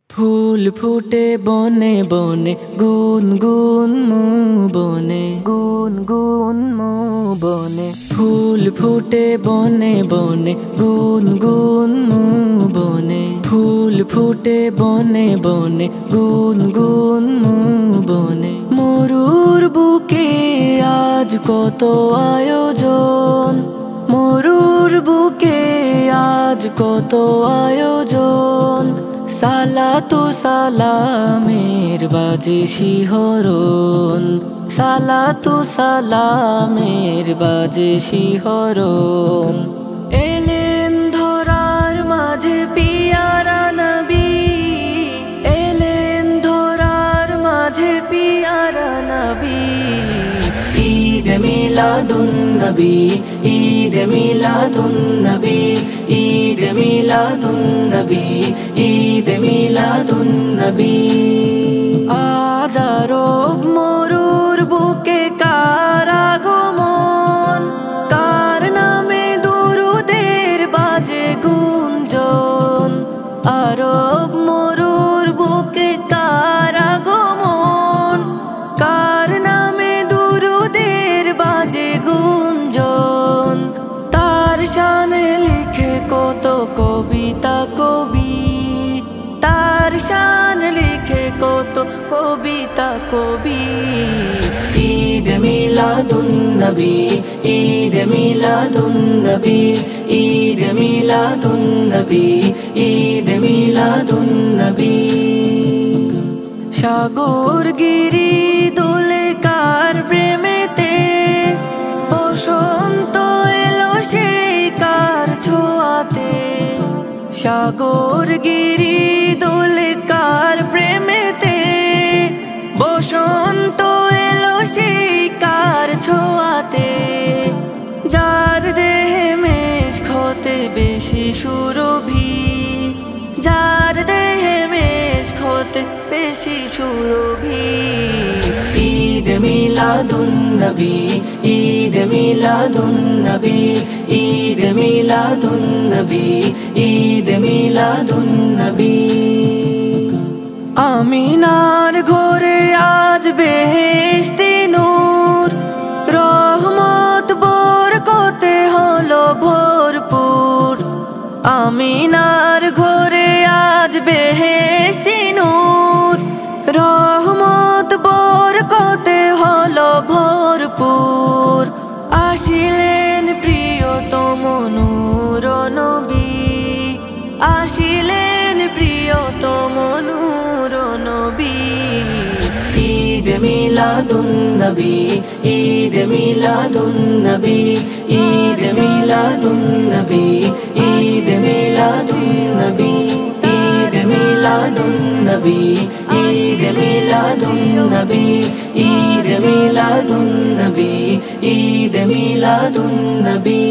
ফুল ফুটে বনে বনে গুনগুন মু বনে গুনগুন মু বনে ফুল ফুটে বনে বনে গুনগুন মু বনে ফুল ফুটে বনে বনে গুনগুন মু বনে মরুর বুকে আজ কত আয়োজন মরুর বুকে আজ কত আয়োজন সালাতু সালামের বাজে শিহরণ সালাতু সালামের বাজে শিহরণ এলেন ধরার মাঝে পিয়ারা নবী এলেন ধরার মাঝে পিয়ারা নবী ঈদ মিলাদুন নবী ঈদ মিলাদুন নবী ঈদ মিলাদুন নবী ঈদ মিলাদুন নবী আজ আরব মরুর বুকে কার আগমন কার নামে দুরুদের বাজে গুঞ্জন আরব মরুর বুকে কার আগমন কার নামে দুরুদের বাজে গুঞ্জন তার শানে লিখে কত কবিতা কবি তার শান লিখে কত কবিতা কবি ঈদ মিলাদুন নবী ঈদ মিলাদুন নবী ঈদ মিলাদুন নবী ঈদ মিলাদুন নবী সাগর গিরি দোলে কার প্রেমেতে বসন্ত এলো সেই কার ছোঁয়াতে সাগর গিরি দোলে কার প্রেমেতে বসন্ত এলো সেই কার ছোঁয়াতে যার দেহে মেষ ক্ষতে বেশি সুরভি যার দেহে মেষ ক্ষতে বেশি সুরভি ঈদ মিলাদুন নবী ঈদ মিলাদুন নবী ঈদ মিলাদুন নবী ঈদ মিলাদুন নবী আমিনার ঘরে আজ বেহেশতি নূর রহমত বরকতে হলো ভরপুর আমিনার ঘরে আজ বেহেশতি নূর রহমত বরকতে হলো ভরপুর আসিলেন প্রিয়তম নূর নবী আসিলেন প্রিয়তম নূর নবী ঈদ মিলাদুন নবী ঈদ মিলাদুন নবী ঈদ মিলাদুন নবী ঈদ মিলাদুন নবী ঈদ মিলাদুন নবী ঈদ মিলাদুন নবী ঈদ মিলাদুন নবী ঈদ মিলাদুন নবী